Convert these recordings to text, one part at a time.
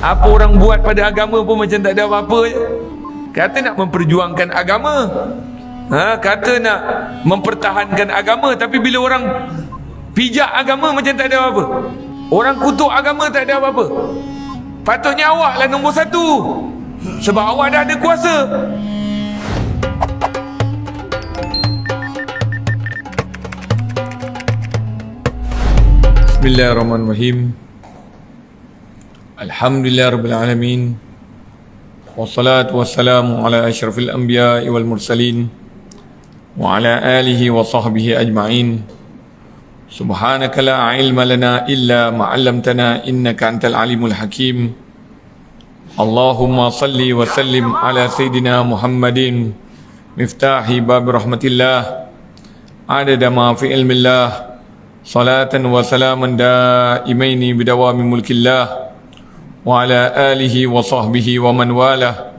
Apa orang buat pada agama pun macam tak ada apa-apa je. Kata nak memperjuangkan agama, kata nak mempertahankan agama, tapi bila orang pijak agama macam tak ada apa-apa. Orang kutuk agama tak ada apa-apa. Patutnya awak lah nombor satu, sebab awak dah ada kuasa. Bismillahirrahmanirrahim. Alhamdulillah Rabbil Alamin. Wassalatu wassalamu ala ashrafil anbiya wal mursalin wa ala alihi wa sahbihi ajma'in. Subhanaka la ilma lana illa ma 'allamtana innaka antal alimul hakim. Allahumma salli wa sallim ala sayyidina Muhammadin miftahi bab rahmatillah adada ma fi ilmillah, salatan wa salaman daimaini bidawami mulkillah wa ala alihi wa sahbihi wa man walah.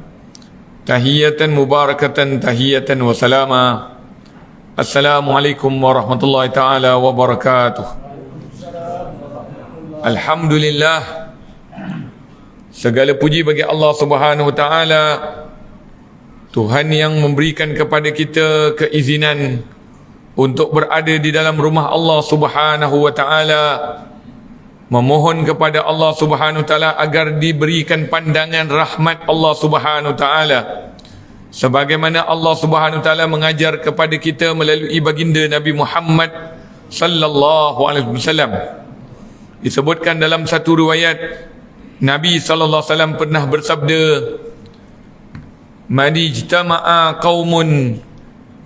Tahiyatan mubarakatan tahiyatan wa salama. Assalamualaikum warahmatullahi ta'ala wabarakatuh. Alhamdulillah, segala puji bagi Allah Subhanahu wa ta'ala, Tuhan yang memberikan kepada kita keizinan untuk berada di dalam rumah Allah Subhanahu wa ta'ala, memohon kepada Allah Subhanahu wa ta'ala agar diberikan pandangan rahmat Allah Subhanahu wa ta'ala, sebagaimana Allah Subhanahu wa ta'ala mengajar kepada kita melalui baginda Nabi Muhammad sallallahu alaihi wasallam. Disebutkan dalam satu riwayat, Nabi sallallahu alaihi wasallam pernah bersabda, "Man ijtama'a qaumun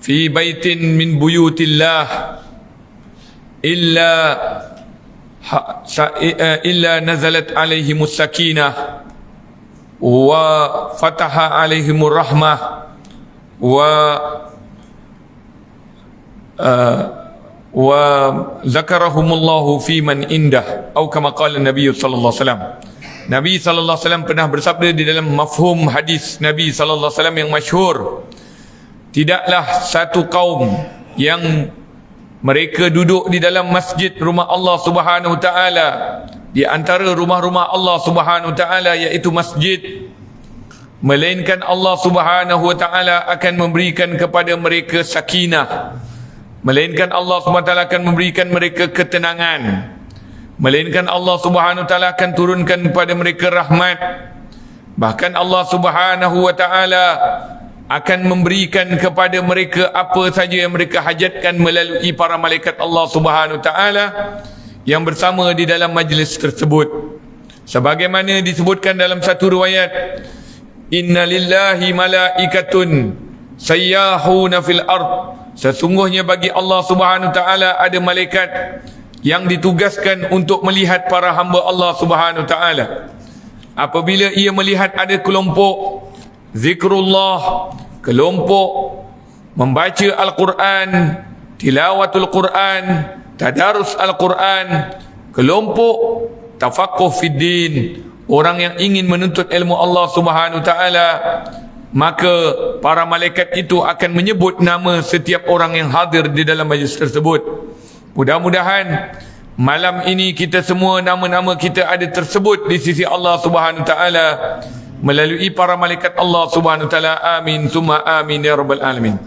fi baitin min buyutillah illa nazalat alaihimus sakinah wa fataha alaihimur rahmah wa zakarahumullahu fi man indah," atau kama qala Nabi sallallahu alaihi wasallam. Nabi sallallahu alaihi wasallam pernah bersabda di dalam mafhum hadis Nabi sallallahu alaihi wasallam yang masyhur, tidaklah satu kaum yang mereka duduk di dalam masjid rumah Allah Subhanahu wa ta'ala, di antara rumah-rumah Allah Subhanahu wa ta'ala iaitu masjid, melainkan Allah Subhanahu wa ta'ala akan memberikan kepada mereka sakinah, melainkan Allah Subhanahu wa ta'ala akan memberikan mereka ketenangan, melainkan Allah Subhanahu wa ta'ala akan turunkan kepada mereka rahmat. Bahkan Allah Subhanahu wa ta'ala akan memberikan kepada mereka apa saja yang mereka hajatkan melalui para malaikat Allah Subhanahu wa ta'ala yang bersama di dalam majlis tersebut. Sebagaimana disebutkan dalam satu riwayat, "Inna lillahi malaikatun sayyahuna fil ard." Sesungguhnya bagi Allah Subhanahu wa ta'ala ada malaikat yang ditugaskan untuk melihat para hamba Allah Subhanahu wa ta'ala. Apabila ia melihat ada kelompok zikrullah, kelompok membaca Al-Quran, tilawatul Quran, tadarus Al-Quran, kelompok tafaqquh fid din, orang yang ingin menuntut ilmu Allah Subhanahu wa ta'ala, maka para malaikat itu akan menyebut nama setiap orang yang hadir di dalam majlis tersebut. Mudah-mudahan malam ini kita semua, nama-nama kita ada tersebut di sisi Allah Subhanahu wa ta'ala melalui para malaikat Allah Subhanahu wa ta'ala. Amin summa amin ya rabbal alamin.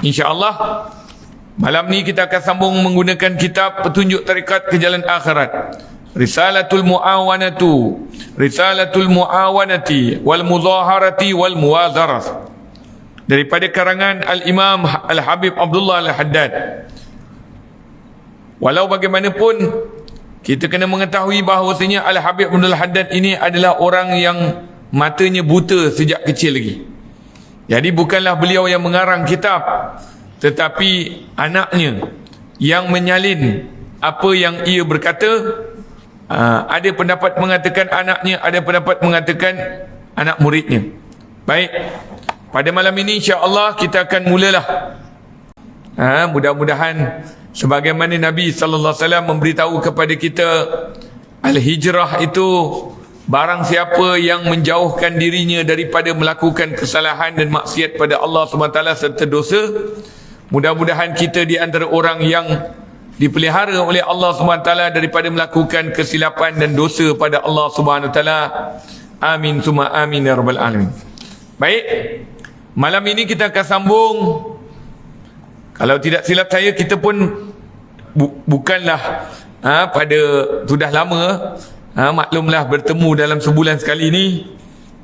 InsyaAllah malam ni kita akan sambung menggunakan kitab Petunjuk Tarekat ke Jalan Akhirat, Risalatul Muawanati wal Muzaharati wal Muwazarah, daripada karangan Al-Imam Al-Habib Abdullah Al-Haddad. Walau bagaimanapun, kita kena mengetahui bahawasanya Al-Habib Abdullah Al-Haddad ini adalah orang yang matanya buta sejak kecil lagi. Jadi bukanlah beliau yang mengarang kitab, tetapi anaknya yang menyalin apa yang ia berkata. Ada pendapat mengatakan anaknya, ada pendapat mengatakan anak muridnya. Baik, pada malam ini insya-Allah kita akan mulalah. Mudah-mudahan sebagaimana Nabi sallallahu alaihi wasallam memberitahu kepada kita, al-hijrah itu barang siapa yang menjauhkan dirinya daripada melakukan kesalahan dan maksiat pada Allah SWT serta dosa, mudah-mudahan kita di antara orang yang dipelihara oleh Allah SWT daripada melakukan kesilapan dan dosa pada Allah SWT, Amin summa amin ya rabbal alamin. Baik, malam ini kita akan sambung. Kalau tidak silap saya, kita pun bukanlah pada sudah lama maklumlah bertemu dalam sebulan sekali ni.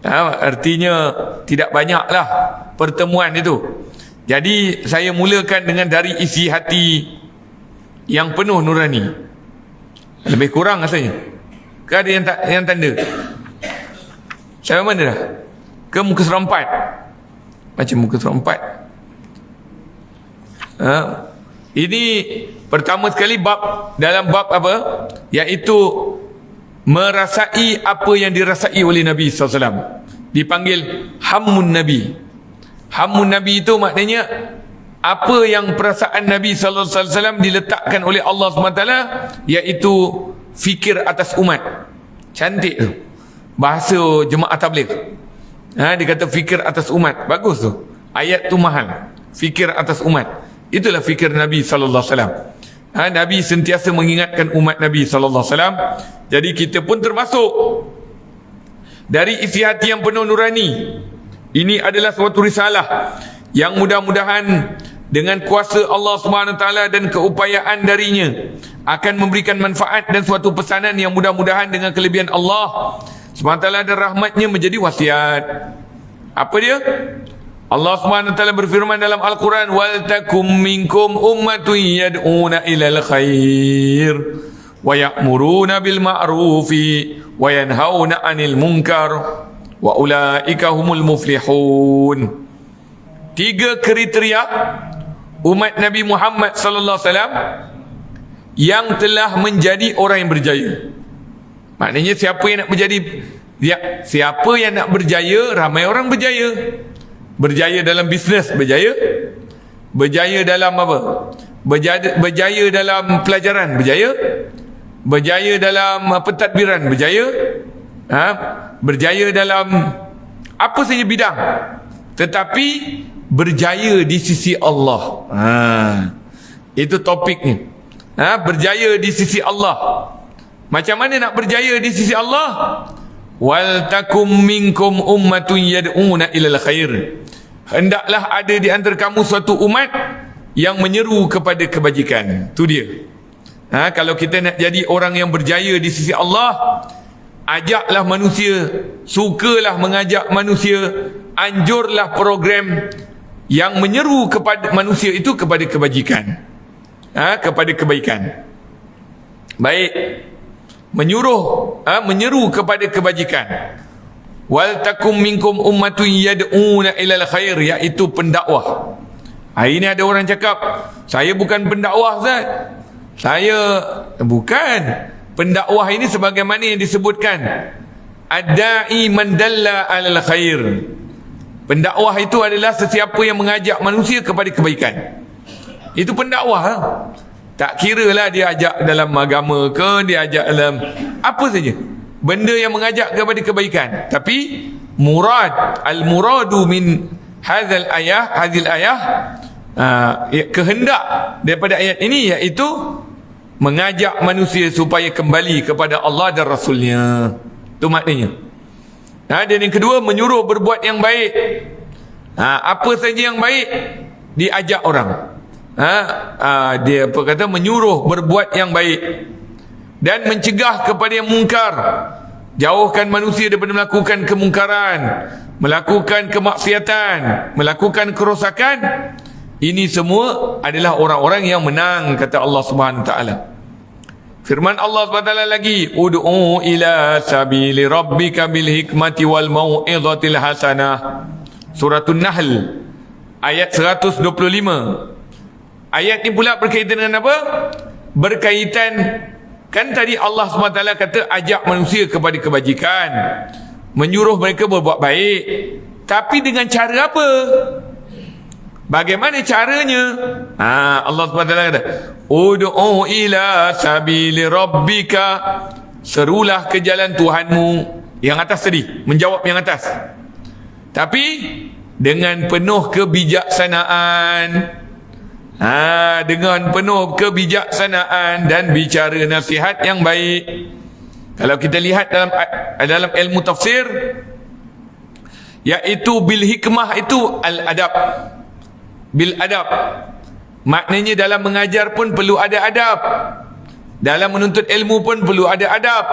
Artinya tidak banyaklah pertemuan itu. Jadi saya mulakan dengan dari isi hati yang penuh nurani. Lebih kurang rasanya. Ke ada yang tanda? Saya mana dah? Ke muka surah 4? Macam muka surah 4. Ini pertama sekali dalam bab apa? Iaitu merasai apa yang dirasai oleh Nabi SAW. Dipanggil Hammun Nabi. Hammun Nabi itu maknanya apa yang perasaan Nabi SAW diletakkan oleh Allah SWT, iaitu fikir atas umat. Cantik tu bahasa jemaah tabligh. Dia kata fikir atas umat. Bagus tu, ayat tu mahal. Fikir atas umat, itulah fikir Nabi SAW. Nabi sentiasa mengingatkan umat Nabi SAW. Jadi kita pun termasuk dari isi hati yang penuh nurani. Ini adalah suatu risalah yang mudah-mudahan dengan kuasa Allah SWT dan keupayaan darinya akan memberikan manfaat dan suatu pesanan yang mudah-mudahan dengan kelebihan Allah SWT dan rahmatnya menjadi wasiat. Apa dia? Allah SWT berfirman dalam Al-Quran, wal takum minkum ummatun yad'una ilal khair wa ya'muruna bil ma'rufi wa yanhauna 'anil munkar wa ulaika humul muflihun. 3 kriteria umat Nabi Muhammad sallallahu alaihi wasallam yang telah menjadi orang yang berjaya. Maknanya siapa yang nak berjaya, ramai orang berjaya. Berjaya dalam bisnes, berjaya. Berjaya dalam apa? Berjaya dalam pelajaran, berjaya. Berjaya dalam pentadbiran, berjaya. Berjaya dalam apa saja bidang. Tetapi berjaya di sisi Allah. Itu topiknya. Berjaya di sisi Allah. Macam mana nak berjaya di sisi Allah? Wal takum minkum ummatun yad'una ilal khair. Hendaklah ada di antara kamu suatu umat yang menyeru kepada kebajikan. Tu dia. Kalau kita nak jadi orang yang berjaya di sisi Allah, ajaklah manusia, sukalah mengajak manusia, anjurlah program yang menyeru kepada manusia itu kepada kebajikan. Kepada kebaikan. Baik. Menyeru kepada kebajikan. Wal takum minkum ummatun yad'una ilal khair, iaitu pendakwah. Hari ini ada orang cakap, saya bukan pendakwah Ustaz. Saya bukan. Pendakwah ini sebagaimana yang disebutkan, ad-da'i man dalla 'alal khair. Pendakwah itu adalah sesiapa yang mengajak manusia kepada kebaikan. Itu pendakwah. Tak kira lah dia ajak dalam agama ke, dia ajak dalam apa saja, benda yang mengajak kepada kebaikan. Tapi al-muradu min hadhil ayah, kehendak daripada ayat ini iaitu mengajak manusia supaya kembali kepada Allah dan Rasulnya. Itu maknanya. Dan yang kedua, menyuruh berbuat yang baik. Apa saja yang baik diajak orang. Dia apa kata, menyuruh berbuat yang baik dan mencegah kepada yang mungkar. Jauhkan manusia daripada melakukan kemungkaran, melakukan kemaksiatan, melakukan kerosakan. Ini semua adalah orang-orang yang menang, kata Allah Subhanahu Wa Taala. Firman Allah Subhanahu Wa Taala lagi, ud'u ila sabili rabbika bil hikmati wal mau'izatil hasanah. Suratul Nahl ayat 125. Ayat ni pula berkaitan dengan apa? Berkaitan, kan tadi Allah SWT kata ajak manusia kepada kebajikan, menyuruh mereka berbuat baik. Tapi dengan cara apa? Bagaimana caranya? Allah SWT kata, ud'u ila sabili rabbika, serulah ke jalan Tuhanmu. Yang atas tadi, menjawab yang atas. Tapi dengan penuh kebijaksanaan. Dengan penuh kebijaksanaan dan bicara nasihat yang baik. Kalau kita lihat dalam ilmu tafsir, iaitu bil hikmah itu al-adab. Bil adab. Maknanya dalam mengajar pun perlu ada adab. Dalam menuntut ilmu pun perlu ada adab.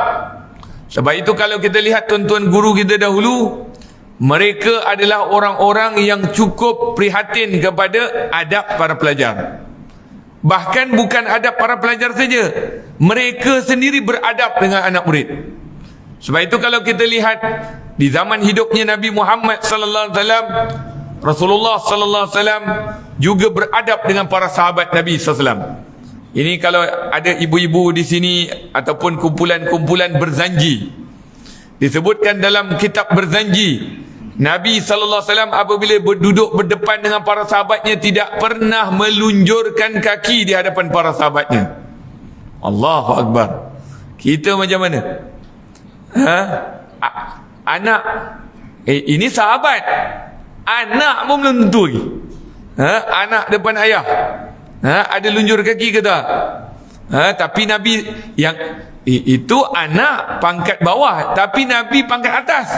Sebab itu kalau kita lihat tuan-tuan guru kita dahulu, mereka adalah orang-orang yang cukup prihatin kepada adab para pelajar. Bahkan bukan adab para pelajar saja, mereka sendiri beradab dengan anak murid. Sebab itu kalau kita lihat di zaman hidupnya Nabi Muhammad sallallahu alaihi wasallam, Rasulullah sallallahu alaihi wasallam juga beradab dengan para sahabat Nabi sallallahu alaihi wasallam. Ini kalau ada ibu-ibu di sini ataupun kumpulan-kumpulan berzanji, disebutkan dalam kitab berzanji, Nabi sallallahu alaihi wasallam apabila duduk berdepan dengan para sahabatnya tidak pernah melunjurkan kaki di hadapan para sahabatnya. Allahu akbar. Kita macam mana? Anak ini sahabat, anak pun belum tentu lagi. Anak depan ayah, ada lunjur kaki ke tak? Tapi Nabi yang itu anak pangkat bawah, tapi Nabi pangkat atas.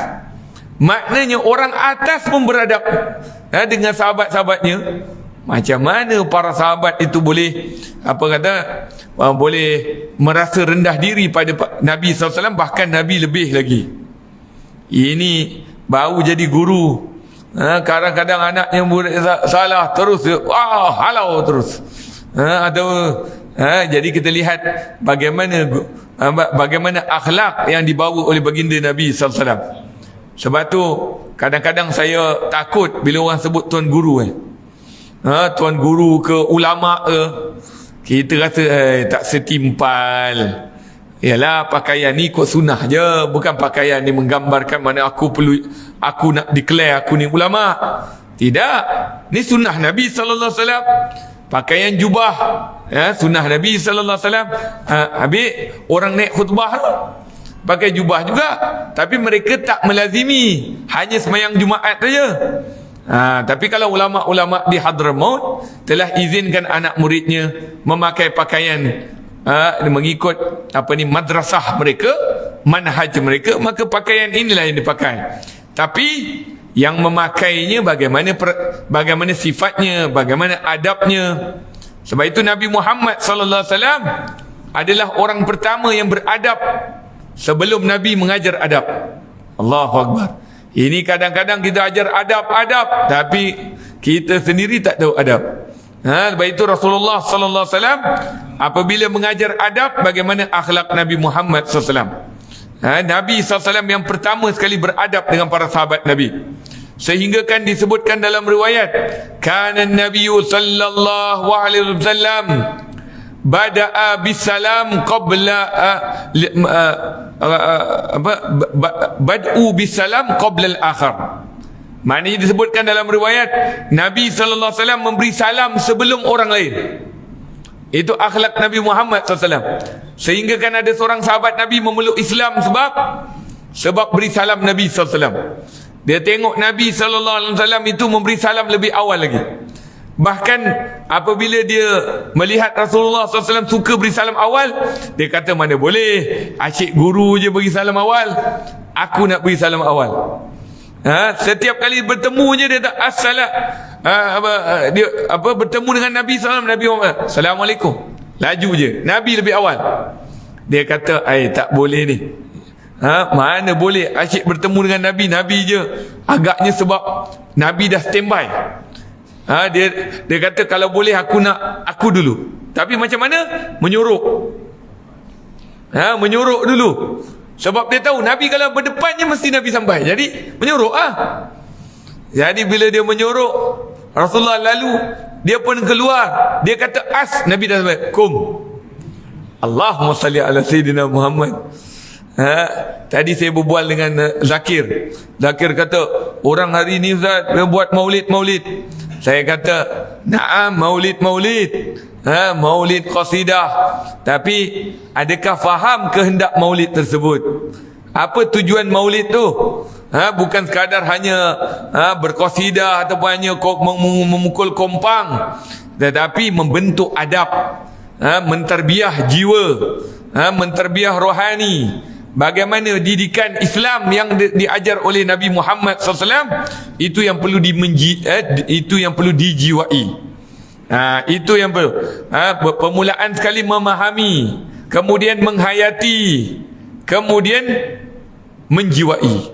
Maknanya orang atas pun beradab dengan sahabat-sahabatnya. Macam mana para sahabat itu boleh boleh merasa rendah diri pada Nabi SAW, bahkan Nabi lebih lagi. Ini baru jadi guru. Kadang-kadang anaknya murid salah terus halau terus. Jadi kita lihat bagaimana akhlak yang dibawa oleh baginda Nabi SAW. Sebab tu kadang-kadang saya takut bila orang sebut tuan guru. Tuan guru ke ulama ke, kita rasa tak setimpal. Yalah, pakaian ni ikut sunnah je, bukan pakaian ni menggambarkan mana aku nak declare aku ni ulama. Tidak, ni sunnah Nabi sallallahu alaihi wasallam. Pakaian jubah, sunnah Nabi sallallahu alaihi wasallam. Habis orang naik khutbah tu pakai jubah juga, tapi mereka tak melazimi, hanya sembahyang Jumaat saja. Tapi kalau ulama-ulama di Hadramaut telah izinkan anak muridnya memakai pakaian mengikut madrasah mereka, manhaj mereka, maka pakaian inilah yang dipakai. Tapi yang memakainya bagaimana sifatnya, bagaimana adabnya. Sebab itu Nabi Muhammad sallallahu alaihi wasallam adalah orang pertama yang beradab sebelum Nabi mengajar adab. Allahu akbar. Ini kadang-kadang kita ajar adab, tapi kita sendiri tak tahu adab. Sebab itu Rasulullah sallallahu alaihi wasallam apabila mengajar adab, bagaimana akhlak Nabi Muhammad sallallahu alaihi wasallam. Nabi sallallahu alaihi wasallam yang pertama sekali beradab dengan para sahabat Nabi. Sehingga kan disebutkan dalam riwayat, kana Nabi sallallahu alaihi wasallam bada'a bisalam qabla bad'u bisalam qabla al-akhir. Maknanya disebutkan dalam riwayat, Nabi sallallahu alaihi wasallam memberi salam sebelum orang lain. Itu akhlak Nabi Muhammad sallallahu alaihi wasallam. Sehingga kan ada seorang sahabat Nabi memeluk Islam sebab beri salam Nabi sallallahu alaihi wasallam. Dia tengok Nabi sallallahu alaihi wasallam itu memberi salam lebih awal lagi. Bahkan apabila dia melihat Rasulullah SAW suka beri salam awal, dia kata mana boleh, asyik guru je beri salam awal, aku nak beri salam awal. Setiap kali bertemu je dia tak bertemu dengan Nabi SAW, Nabi Muhammad, Assalamualaikum, laju je, Nabi lebih awal. Dia kata tak boleh ni. Mana boleh asyik bertemu dengan Nabi je. Agaknya sebab Nabi dah standby. Dia kata kalau boleh aku dulu. Tapi macam mana? Menyuruh. Menyuruh dulu. Sebab dia tahu Nabi kalau berdepannya mesti Nabi sampai. Jadi menyuruh Jadi bila dia menyuruh, Rasulullah lalu, dia pun keluar. Dia kata Nabi dah sampai. Kum. Allahumma salli ala Sayyidina Muhammad. Tadi saya berbual dengan Zakir. Zakir kata, orang hari ni Ustaz dia buat maulid. Saya kata, na'am, maulid maulid qasidah. Tapi adakah faham kehendak maulid tersebut? Apa tujuan maulid tu? Bukan sekadar hanya berqasidah ataupun hanya memukul kompang, tetapi membentuk adab, menterbiah jiwa, menterbiah rohani, bagaimana didikan Islam yang diajar oleh Nabi Muhammad SAW, itu yang perlu itu yang perlu dijiwai. Itu yang perlu. Permulaan sekali memahami, kemudian menghayati, kemudian menjiwai.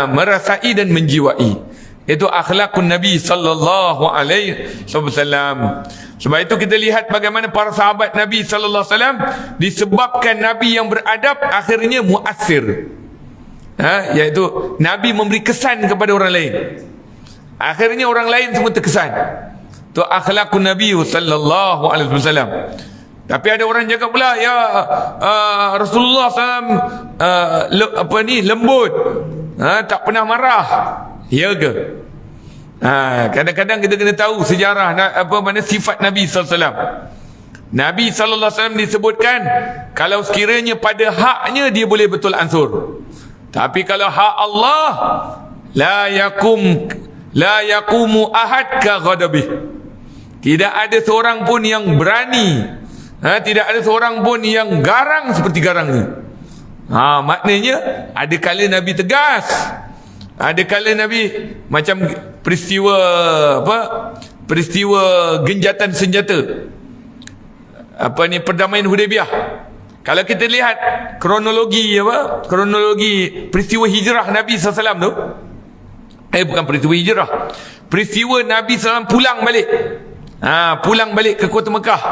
Merasai dan menjiwai. Itu akhlakun Nabi sallallahu alaihi wasallam. Sebab itu kita lihat bagaimana para sahabat Nabi sallallahu alaihi wasallam, disebabkan Nabi yang beradab, akhirnya muassir. Iaitu Nabi memberi kesan kepada orang lain. Akhirnya orang lain semua terkesan. Itu akhlakun Nabi sallallahu alaihi wasallam. Tapi ada orang cakap pula, ya Rasulullah SAW lembut, tak pernah marah. Ya ke? Kadang-kadang kita kena tahu sejarah mana sifat Nabi SAW. Nabi SAW disebutkan, kalau sekiranya pada haknya dia boleh betul ansur, tapi kalau hak Allah, la yaqumu ahad ka ghadabih. Tidak ada seorang pun yang berani, tidak ada seorang pun yang garang seperti garangnya. Maknanya ada kala Nabi tegas, ada kala Nabi macam peristiwa genjatan senjata, perdamaian Hudaybiyah. Kalau kita lihat kronologi peristiwa hijrah Nabi SAW tu, bukan peristiwa hijrah, peristiwa Nabi SAW pulang balik ke kota Mekah.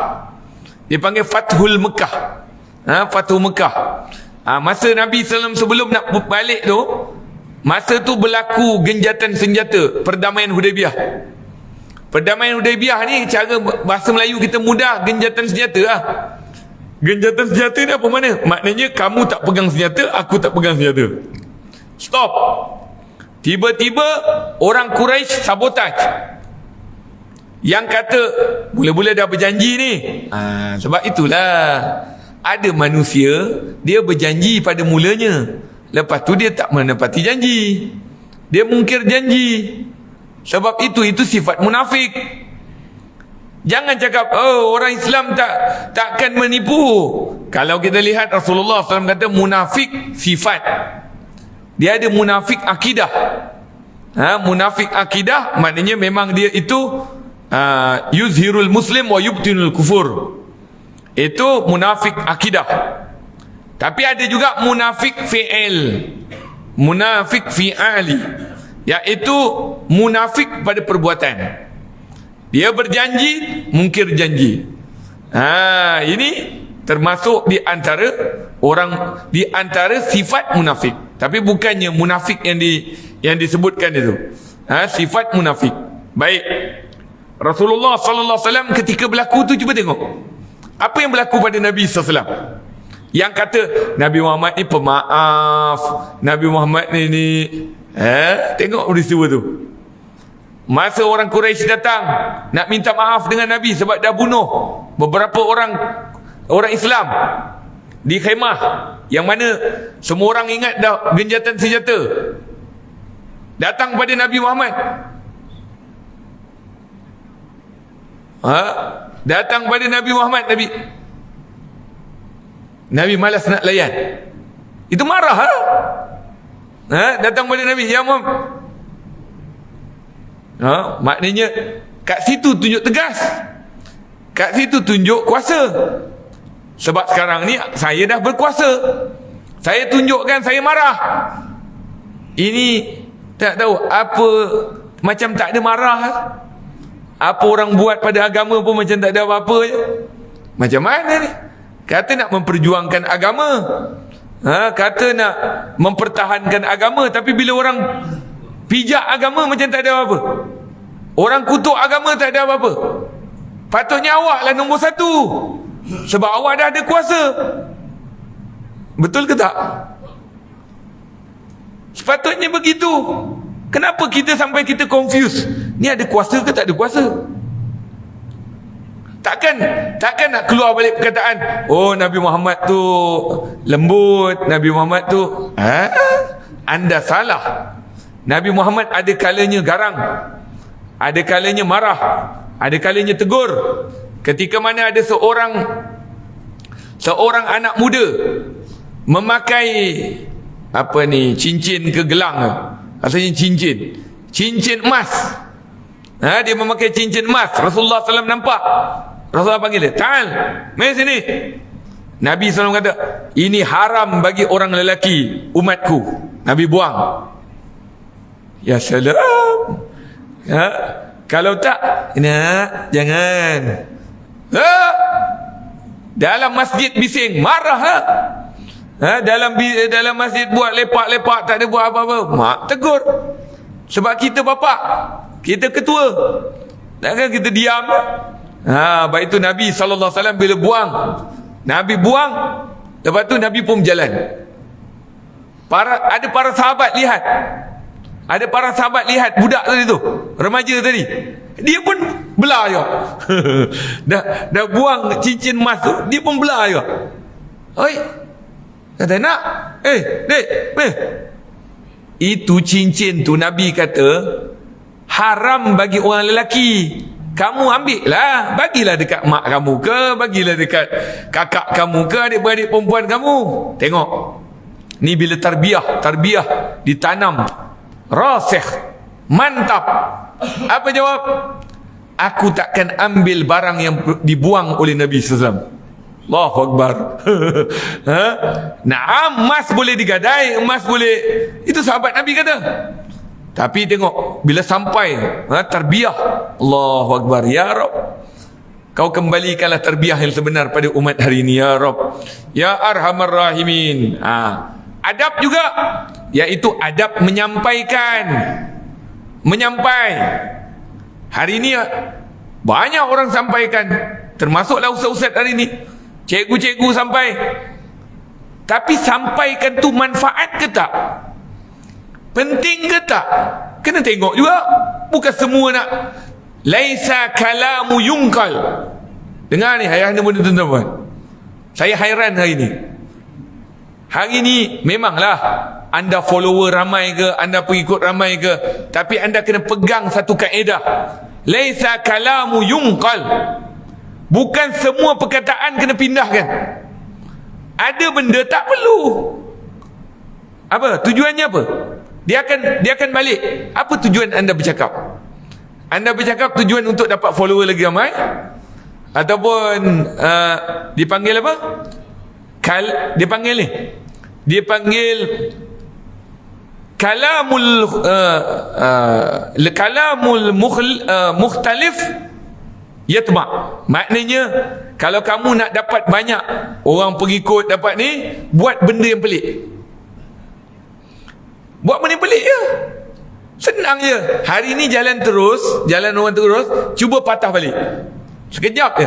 Dia panggil Fathul Mekah. Fathul Mekah. Masa Nabi SAW sebelum nak balik tu, masa tu berlaku genjatan senjata, perdamaian Hudaybiyah. Perdamaian Hudaybiyah ni, cara bahasa Melayu kita mudah, genjatan senjata lah. Genjatan senjata ni apa mana? Maknanya kamu tak pegang senjata, aku tak pegang senjata. Stop. Tiba-tiba orang Quraisy sabotaj. Yang kata mula-mula dah berjanji ni. Sebab itulah ada manusia, dia berjanji pada mulanya, lepas tu dia tak menepati janji, dia mungkir janji. Sebab itu sifat munafik. Jangan cakap orang Islam takkan menipu. Kalau kita lihat Rasulullah SAW kata munafik sifat, dia ada munafik akidah. Munafik akidah maknanya memang dia itu yuzhirul muslim wa yubtinul kufur. Itu munafik akidah. Tapi ada juga munafik fi'il, munafik fi'ali, iaitu munafik pada perbuatan. Dia berjanji, mungkir janji. Ini termasuk di antara sifat munafik. Tapi bukannya munafik yang disebutkan itu. Sifat munafik. Baik. Rasulullah sallallahu alaihi wasallam ketika berlaku tu, cuba tengok apa yang berlaku pada Nabi sallallahu alaihi wasallam. Yang kata Nabi Muhammad ni pemaaf, Nabi Muhammad ni tengok peristiwa tu. Masa orang Quraisy datang nak minta maaf dengan Nabi sebab dah bunuh beberapa orang Islam di khemah, yang mana semua orang ingat dah genjatan senjata. Datang pada Nabi Muhammad, datang pada Nabi Muhammad, Nabi malas nak layan. Itu marah. Datang pada Nabi, ya Muhammad. Maknanya kat situ tunjuk tegas, kat situ tunjuk kuasa. Sebab sekarang ni saya dah berkuasa, saya tunjukkan saya marah. Ini tak tahu apa, macam tak ada marah. Apa orang buat pada agama pun macam tak ada apa-apa je. Macam mana ni? Kata nak memperjuangkan agama, kata nak mempertahankan agama, tapi bila orang pijak agama macam tak ada apa-apa, orang kutuk agama tak ada apa-apa. Patutnya awak lah nombor satu, sebab awak dah ada kuasa. Betul ke tak? Sepatutnya begitu. Kenapa kita sampai kita confuse? Ni ada kuasa ke tak ada kuasa? Takkan nak keluar balik perkataan, Nabi Muhammad tu lembut, Nabi Muhammad tu anda salah. Nabi Muhammad ada kalanya garang, ada kalanya marah, ada kalanya tegur. Ketika mana ada seorang anak muda memakai apa ni, cincin ke gelang, asalnya cincin emas. Dia memakai cincin emas. Rasulullah SAW nampak, Rasulullah panggil dia, "Ta'al, mari sini." Nabi SAW kata, "Ini haram bagi orang lelaki umatku." Nabi buang. Ya salam. Kalau tak, nak, jangan. Dalam masjid bising, marah lah. Dalam masjid buat lepak-lepak, tak ada buat apa-apa, mak tegur. Sebab kita bapak, kita ketua, takkan kita diam. Baik itu Nabi SAW bila buang, Nabi buang, lepas tu Nabi pun berjalan. Ada para sahabat lihat, budak tadi tu, remaja tadi, dia pun belah je. dah buang cincin emas tu, dia pun belah je. Oi, kata nak, dek, itu cincin tu Nabi kata haram bagi orang lelaki. Kamu ambil lah, bagilah dekat mak kamu ke, bagilah dekat kakak kamu ke, adik-beradik perempuan kamu. Tengok, ni bila tarbiyah ditanam, rasikh, mantap. Apa jawab? Aku takkan ambil barang yang dibuang oleh Nabi SAW. Allahu Akbar. Nah, emas boleh digadai, emas boleh, itu sahabat Nabi kata. Tapi tengok, bila sampai tarbiyah, Allahu Akbar, ya Rabb, kau kembalikanlah tarbiyah yang sebenar pada umat hari ini, ya Rabb, ya Arhamar Rahimin. Adab juga, iaitu adab menyampaikan. Hari ini banyak orang sampaikan, termasuklah ustaz-ustaz hari ini, cikgu-cikgu sampai. Tapi sampaikan tu manfaat ke tak? Penting ke tak? Kena tengok juga. Bukan semua nak. Laisa kalamu yungkal. Dengar ni, ayah anda benda tuan-tuan. Saya hairan hari ni. Hari ni memanglah anda follower ramai ke, anda pengikut ramai ke, tapi anda kena pegang satu kaedah. Laisa kalamu yungkal. Bukan semua perkataan kena pindahkan. Ada benda tak perlu. Apa? Tujuannya apa? Dia akan balik. Apa tujuan anda bercakap? Anda bercakap tujuan untuk dapat follower lagi ramai? Ataupun dipanggil apa? Dipanggil kalamul mukhtalif yatma. Maknanya kalau kamu nak dapat banyak orang pengikut, dapat ni, buat benda yang pelik. Buat benda pelik je, senang je. Hari ni jalan orang terus, cuba patah balik sekejap je.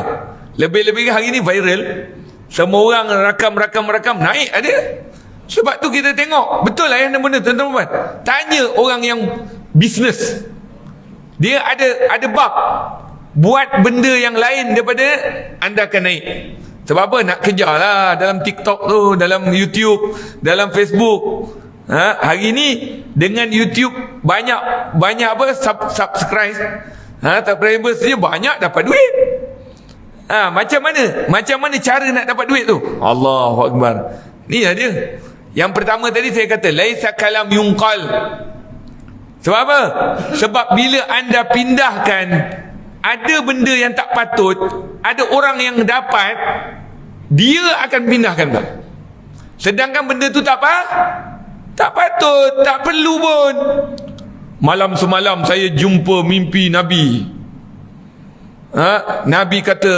Lebih-lebih hari ni viral, semua orang rakam naik ada. Sebab tu kita tengok, betul lah yang benda tuan-tuan. Tanya orang yang bisnes, dia ada bab buat benda yang lain daripada anda akan naik. Sebab apa? Nak kejar lah dalam TikTok tu, dalam YouTube, dalam Facebook. Hari ni dengan YouTube banyak apa, subscribe, subscribers dia banyak, dapat duit. Macam mana cara nak dapat duit tu? Allahu Akbar. Ni lah dia. Yang pertama tadi saya kata laisa kalam yungqal. Sebab apa? Sebab bila anda pindahkan, ada benda yang tak patut, ada orang yang dapat, dia akan pindahkan tak. Sedangkan benda tu tak patut, tak perlu pun. Malam semalam saya jumpa mimpi Nabi. Nabi kata,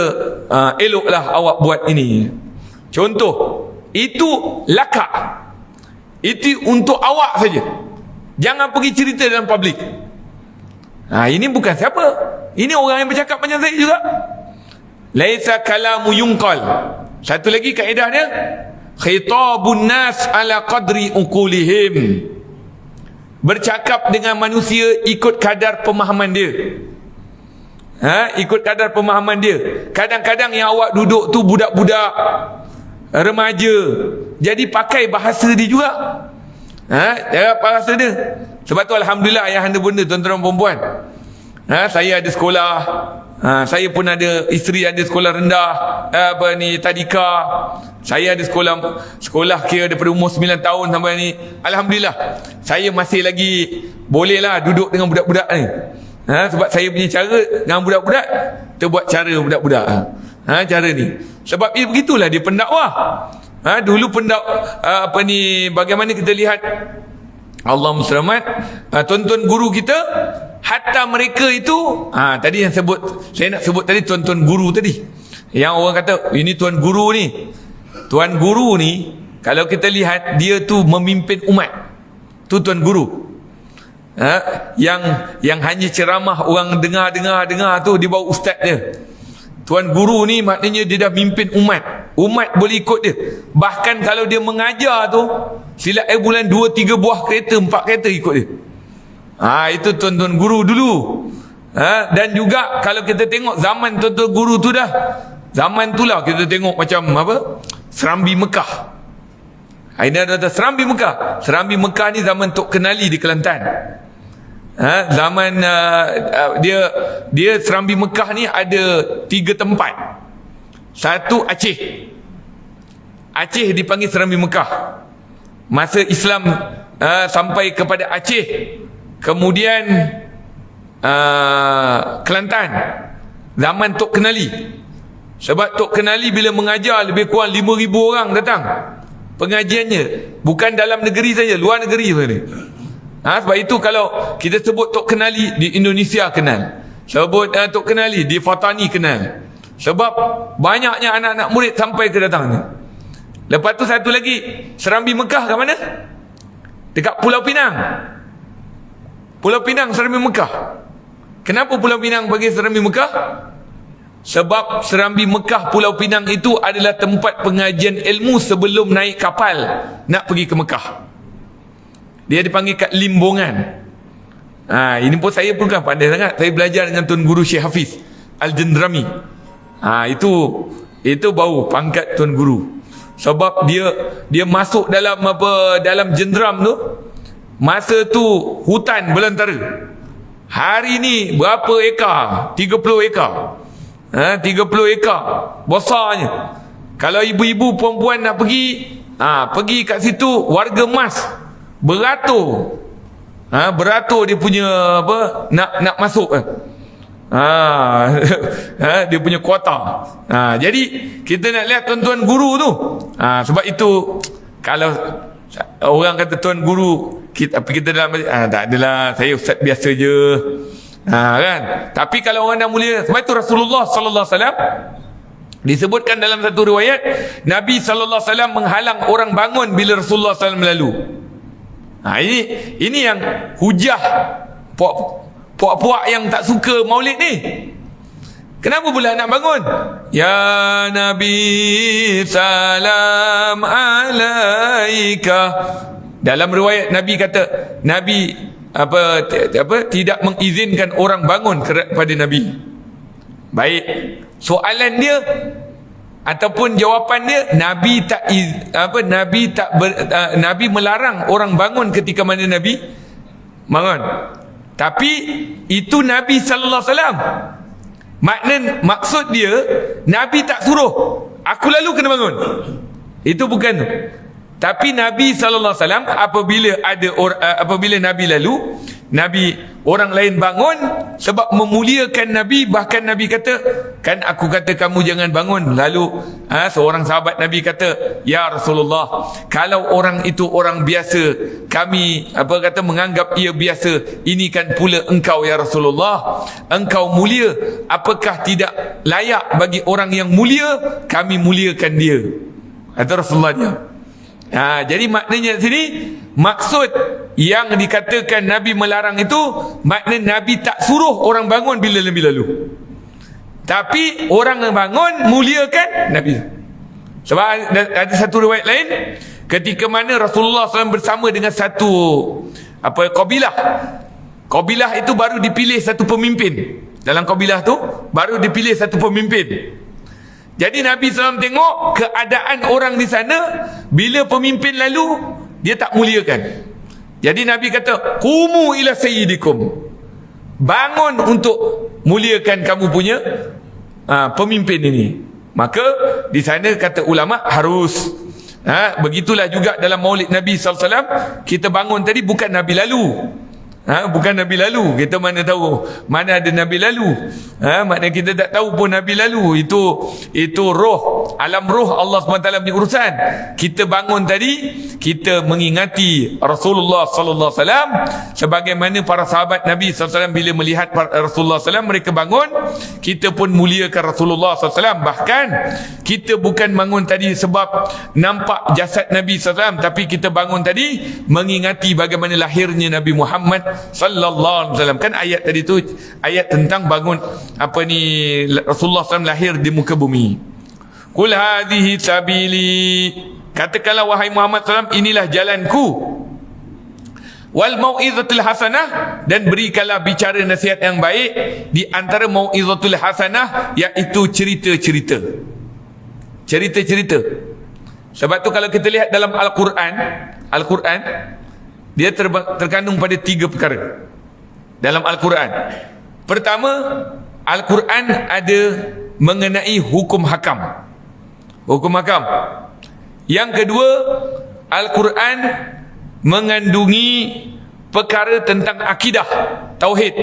eloklah awak buat ini. Contoh, itu lakak. Itu untuk awak saja. Jangan pergi cerita dalam publik. Ini bukan siapa. Ini orang yang bercakap macam saya juga. Laisa kalamu yungqal. Satu lagi kaedah dia, khitabun nas ala qadri uqulihim. Bercakap dengan manusia ikut kadar pemahaman dia. Ikut kadar pemahaman dia. Kadang-kadang yang awak duduk tu budak-budak, remaja, jadi pakai bahasa dia juga. Bahasa dia. Sebab tu alhamdulillah ayah anda bunda, tuan-tuan perempuan, saya ada sekolah, saya pun ada isteri ada sekolah rendah, tadika. Saya ada sekolah kira daripada umur 9 tahun sampai ni. Alhamdulillah, saya masih lagi bolehlah duduk dengan budak-budak ni. Sebab saya punya cara dengan budak-budak, kita buat cara budak-budak. Cara ni. Sebab begitulah dia pendakwah. Dulu bagaimana kita lihat Allah selamat, tuan-tuan guru kita, hatta mereka itu, tadi yang saya nak sebut tadi tuan-tuan guru tadi. Yang orang kata, ini tuan guru ni. Tuan guru ni, kalau kita lihat, dia tu memimpin umat. Tu tuan guru. Yang hanya ceramah orang dengar tu di bawah ustaz dia. Tuan guru ni maknanya dia dah mimpin umat. Umat boleh ikut dia. Bahkan kalau dia mengajar tu, silap bulan 2-3 buah kereta, 4 kereta ikut dia. Itu tuan-tuan guru dulu. Dan juga kalau kita tengok zaman tuan-tuan guru tu dah, zaman tu lah kita tengok macam Serambi Mekah. Ini ada Serambi Mekah. Serambi Mekah ni zaman Tok Kenali di Kelantan. Zaman dia Serambi Mekah ni ada 3 tempat. Satu Aceh. Aceh dipanggil Serambi Mekah. Masa Islam sampai kepada Aceh. Kemudian Kelantan, zaman Tok Kenali. Sebab Tok Kenali bila mengajar, lebih kurang 5,000 orang datang pengajiannya. Bukan dalam negeri saja, luar negeri pun ni. Sebab itu kalau kita sebut Tok Kenali, di Indonesia kenal. Sebut Tok Kenali, di Fatani kenal. Sebab banyaknya anak-anak murid sampai ke datang ni. Lepas tu satu lagi, Serambi Mekah kat mana? Dekat Pulau Pinang. Pulau Pinang, Serambi Mekah. Kenapa Pulau Pinang bagi Serambi Mekah? Sebab Serambi Mekah, Pulau Pinang itu adalah tempat pengajian ilmu sebelum naik kapal nak pergi ke Mekah. Dia dipanggil kat Limbongan. Ini pun saya pun kan pandai sangat. Saya belajar dengan Tuan Guru Syekh Hafiz Al-Jendrami. Itu baru pangkat Tuan Guru. Sebab dia masuk dalam jendram tu, masa tu hutan belantara. Hari ni berapa ekar? 30 ekar. 30 ekar besarnya. Kalau ibu-ibu perempuan nak pergi, pergi kat situ, warga emas beratur. Beratur dia punya nak masuk. Dia punya kuota. Jadi kita nak lihat tuan-tuan guru tu. Sebab itu kalau orang kata tuan guru, kita dalam tak adalah, saya ustaz biasa je. Kan? Tapi kalau orang dah mulia, sebab itu Rasulullah sallallahu alaihi wasallam disebutkan dalam satu riwayat, Nabi sallallahu alaihi wasallam menghalang orang bangun bila Rasulullah sallallahu alaihi wasallam melalu. Ini yang hujah puak-puak yang tak suka maulid ni. Kenapa pula nak bangun? Ya Nabi salam alaika. Dalam riwayat Nabi kata, Nabi tidak mengizinkan orang bangun kepada Nabi. Baik, soalan dia ataupun jawapan dia, Nabi melarang orang bangun ketika mana Nabi bangun. Tapi itu Nabi sallallahu alaihi wasallam. Maksud dia, Nabi tak suruh aku lalu kena bangun. Itu bukan tu. Tapi Nabi sallallahu alaihi wasallam apabila Nabi lalu, orang lain bangun sebab memuliakan Nabi. Bahkan Nabi kata, kan aku kata kamu jangan bangun. Lalu seorang sahabat Nabi kata, ya Rasulullah, kalau orang itu orang biasa, kami menganggap ia biasa. Ini kan pula engkau ya Rasulullah, engkau mulia. Apakah tidak layak bagi orang yang mulia kami muliakan dia? Kata Rasulullah dia. Jadi maknanya sini, maksud yang dikatakan Nabi melarang itu, maknanya Nabi tak suruh orang bangun bila Nabi lalu. Tapi orang yang bangun muliakan Nabi. Sebab ada satu riwayat lain, ketika mana Rasulullah SAW bersama dengan satu kabilah. Kabilah itu baru dipilih satu pemimpin. Dalam kabilah tu baru dipilih satu pemimpin. Jadi Nabi SAW tengok keadaan orang di sana, bila pemimpin lalu, dia tak muliakan. Jadi Nabi kata, qumu ila sayyidikum, bangun untuk muliakan kamu punya pemimpin ini. Maka di sana kata ulama harus. Begitulah juga dalam Maulid Nabi SAW, kita bangun tadi bukan Nabi lalu. Bukan Nabi lalu. Kita mana tahu mana ada Nabi lalu. Maknanya kita tak tahu pun Nabi lalu. Itu roh, alam roh Allah SWT punya urusan. Kita bangun tadi, kita mengingati Rasulullah sallallahu alaihi wasallam, sebagaimana para sahabat Nabi SAW bila melihat Rasulullah SAW, mereka bangun, kita pun muliakan Rasulullah SAW. Bahkan kita bukan bangun tadi sebab nampak jasad Nabi SAW, tapi kita bangun tadi mengingati bagaimana lahirnya Nabi Muhammad sallallahu alaihi wasallam. Kan ayat tadi tu ayat tentang bangun Rasulullah SAW lahir di muka bumi. Qul hadhihi sabili, katakanlah wahai Muhammad SAW, inilah jalanku. Wal mau'izatul hasanah, dan berikanlah bicara nasihat yang baik. Di antara mau'izatul hasanah iaitu cerita-cerita. Sebab tu kalau kita lihat dalam Al-Quran dia terkandung pada 3 perkara dalam Al-Quran. Pertama, Al-Quran ada mengenai hukum hakam. Yang kedua, Al-Quran mengandungi perkara tentang akidah, tauhid.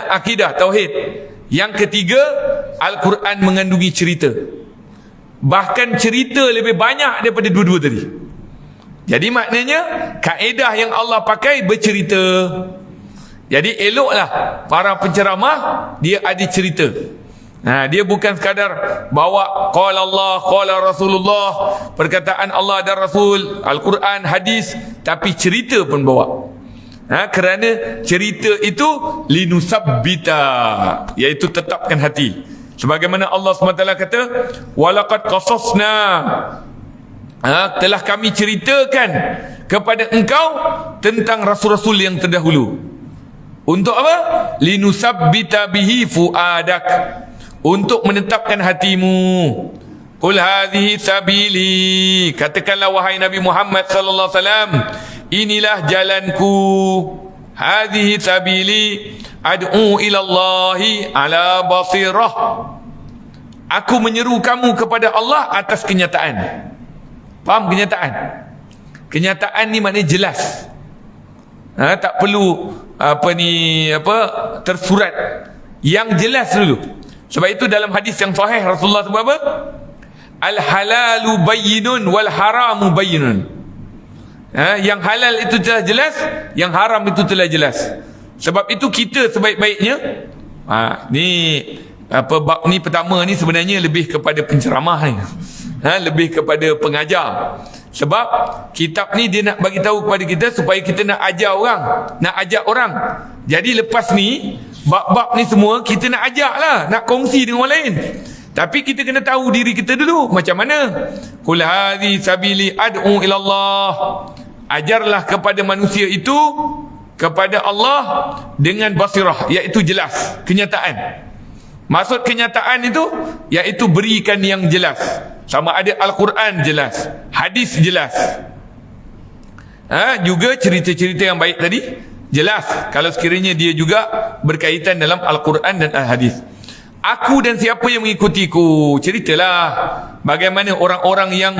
Akidah, tauhid. Yang ketiga, Al-Quran mengandungi cerita. Bahkan cerita lebih banyak daripada dua-dua tadi. Jadi maknanya kaedah yang Allah pakai bercerita. Jadi eloklah para penceramah dia ada cerita. Dia bukan sekadar bawa qala Allah, qala Rasulullah, perkataan Allah dan Rasul, Al-Quran, hadis, tapi cerita pun bawa. Kerana cerita itu linusabbita, iaitu tetapkan hati. Sebagaimana Allah SWT kata, walaqad qasasna, telah kami ceritakan kepada engkau tentang rasul-rasul yang terdahulu. Untuk apa? Linusabbita bihi fuadak, untuk menetapkan hatimu. Qul hadhihi sabili, katakanlah wahai Nabi Muhammad sallallahu alaihi wasallam, inilah jalanku. Hadhihi sabili ad'u ila Allahi ala basirah, aku menyeru kamu kepada Allah atas kenyataan. Faham kenyataan? Kenyataan ni maknanya jelas. Tak perlu tersurat. Yang jelas dulu. Sebab itu dalam hadis yang sahih Rasulullah sebut apa? Al-halalu bayyinun wal haramu bayyinun. Yang halal itu telah jelas, yang haram itu telah jelas. Sebab itu kita sebaik-baiknya bab ni pertama ni sebenarnya lebih kepada penceramah ni. Lebih kepada pengajar. Sebab kitab ni dia nak bagi tahu kepada kita supaya kita nak ajar orang, nak ajak orang. Jadi lepas ni bab-bab ni semua kita nak ajak lah, nak kongsi dengan orang lain. Tapi kita kena tahu diri kita dulu macam mana. Qul hadhi sabili ad'u ila Allah, ajarlah kepada manusia itu kepada Allah dengan basirah, iaitu jelas, kenyataan. Maksud kenyataan itu iaitu berikan yang jelas. Sama ada Al-Quran jelas, hadis jelas, juga cerita-cerita yang baik tadi jelas, kalau sekiranya dia juga berkaitan dalam Al-Quran dan Al-Hadis. Aku dan siapa yang mengikutiku, ceritalah bagaimana orang-orang yang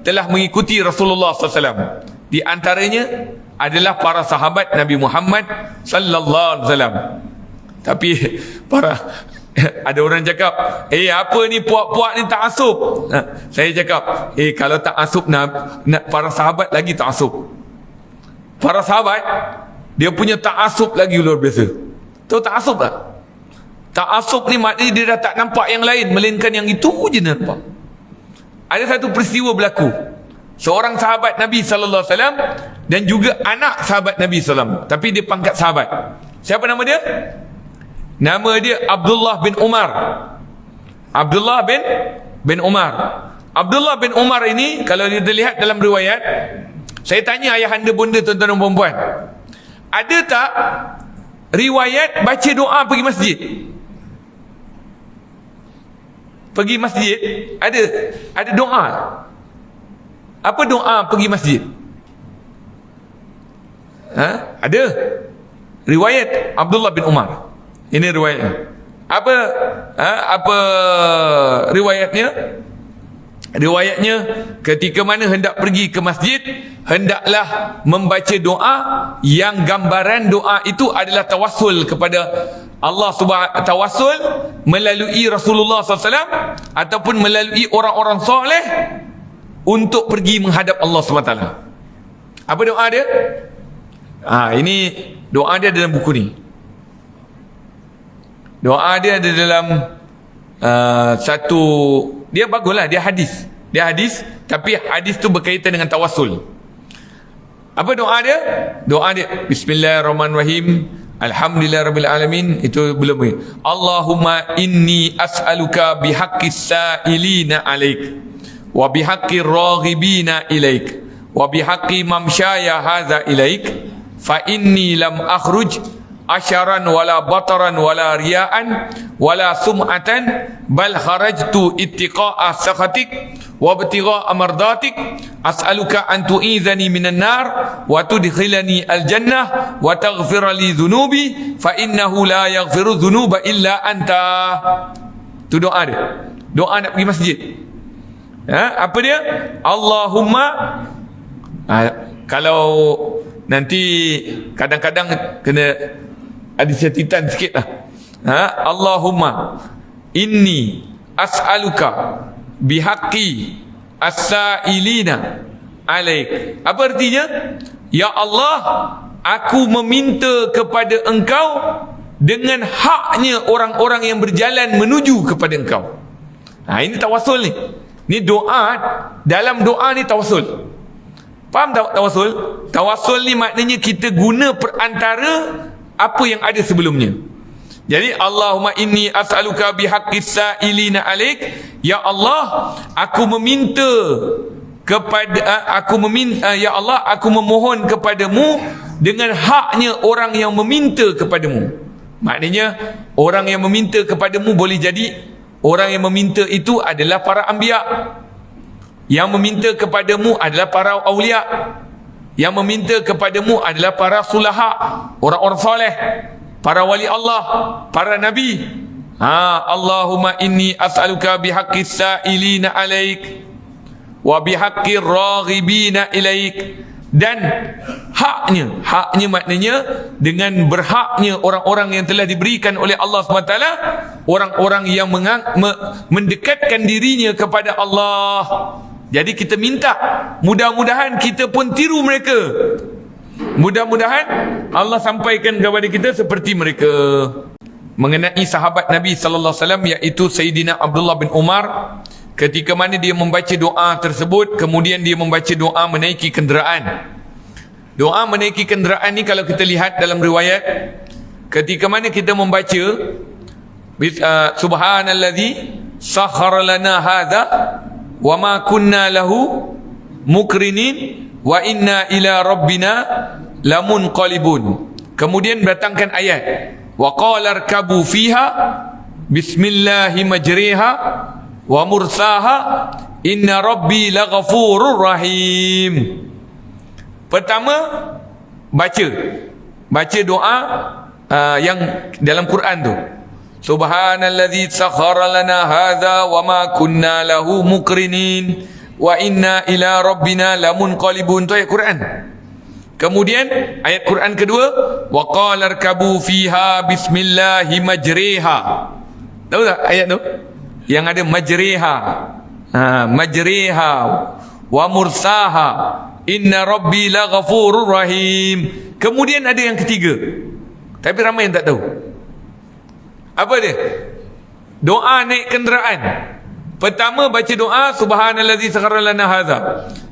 telah mengikuti Rasulullah SAW. Di antaranya adalah para sahabat Nabi Muhammad sallallahu alaihi wasallam. Tapi ada orang cakap, apa ni puak-puak ni ta'asub. Saya cakap, kalau ta'asub nak para sahabat lagi ta'asub. Para sahabat dia punya ta'asub lagi luar biasa. Tahu ta'asub tak? Ta'asub ni maknanya dia dah tak nampak yang lain melainkan yang itu je nampak. Ada satu peristiwa berlaku. Seorang sahabat Nabi sallallahu alaihi wasallam dan juga anak sahabat Nabi sallallahu alaihi wasallam, tapi dia pangkat sahabat. Siapa nama dia? Nama dia Abdullah bin Umar. Abdullah bin Umar. Abdullah bin Umar ini kalau kita lihat dalam riwayat, saya tanya ayahanda bunda tuan-tuan dan puan-puan, ada tak riwayat baca doa pergi masjid? Pergi masjid ada doa. Apa doa pergi masjid? Ada riwayat Abdullah bin Umar. Ini riwayatnya. Apa riwayatnya? Riwayatnya, ketika mana hendak pergi ke masjid, hendaklah membaca doa yang gambaran doa itu adalah tawassul kepada Allah Subhanahu, tawassul melalui Rasulullah SAW ataupun melalui orang-orang soleh untuk pergi menghadap Allah SWT. Apa doa dia? Ini doa dia dalam buku ni. Doa dia ada dalam dia baguslah, dia hadis, tapi hadis tu berkaitan dengan tawassul. Apa doa dia? Doa dia Bismillahirrahmanirrahim, Alhamdulillahirabbil alamin. Itu belum ni. Allahumma inni as'aluka bihaqqis sa'ilina 'alaik wa bihaqqir raghibina ilaik wa bihaqqi mamsyaya hadza ilaik fa inni lam akhruj asyaran wala bataran wala riya'an wala sum'atan bal kharajtu ittiqa'a sakhatik wa ibtigha'a mardatik as'aluka an tu'izani minan nar wa tudkhilani al-jannah wa taghfir li dhunubi fa innahu la yaghfiru dhunuba illa anta. Itu doa dia. Doa nak pergi masjid. Apa dia? Allahumma, kalau nanti kadang-kadang kena ada catatan sikit lah. Allahumma inni as'aluka bihaqqi as-sa'ilina alaik. Apa artinya? Ya Allah, aku meminta kepada engkau dengan haknya orang-orang yang berjalan menuju kepada engkau. Ini tawassul ni. Ni doa. Dalam doa ni tawassul. Faham tak tawassul? Tawassul ni maknanya kita guna perantara apa yang ada sebelumnya. Jadi Allahumma inni as'aluka bihaqqis sa'ilina alaik. Ya Allah, aku meminta kepada ya Allah, aku memohon kepadamu dengan haknya orang yang meminta kepadamu. Maknanya orang yang meminta kepadamu boleh jadi orang yang meminta itu adalah para anbiya. Yang meminta kepadamu adalah para awliya. Yang meminta kepadamu adalah para sulaha, orang-orang soleh, para wali Allah, para nabi. Allahumma inni as'aluka bihaqqis sa'ilina alaik wa bihaqqir raghibina ilaik. Dan haknya maknanya dengan berhaknya orang-orang yang telah diberikan oleh Allah SWT, orang-orang yang mendekatkan dirinya kepada Allah. Jadi kita minta, mudah-mudahan kita pun tiru mereka. Mudah-mudahan Allah sampaikan kepada kita seperti mereka. Mengenai sahabat Nabi sallallahu alaihi wasallam, iaitu Sayyidina Abdullah bin Umar, ketika mana dia membaca doa tersebut, kemudian dia membaca doa menaiki kenderaan. Doa menaiki kenderaan ni kalau kita lihat dalam riwayat, ketika mana kita membaca subhanallazi sakhkhara lana hadza wa ma kunna lahu mukrinin wa inna ila rabbina lamunqalibun. Kemudian datangkan ayat, wa qala irkabu fiha bismillahi majriha wa mursaha inna rabbi laghafurur rahim. Pertama, baca doa yang dalam Quran tu, subhanallazi sakhkhara lana hadza wa ma kunna lahu mukrinin wa inna ila rabbina lamunqalibun. Tu ayat Quran. Kemudian ayat Quran kedua, wa qala irkabu fiha bismillahi majriha. Tahu tak ayat tu? Yang ada majriha, majriha wa mursaha inna rabbi laghafurur rahim. Kemudian ada yang ketiga, tapi ramai yang tak tahu. Apa dia? Doa naik kenderaan. Pertama baca doa subhanallazi sakhkhara lana hadza.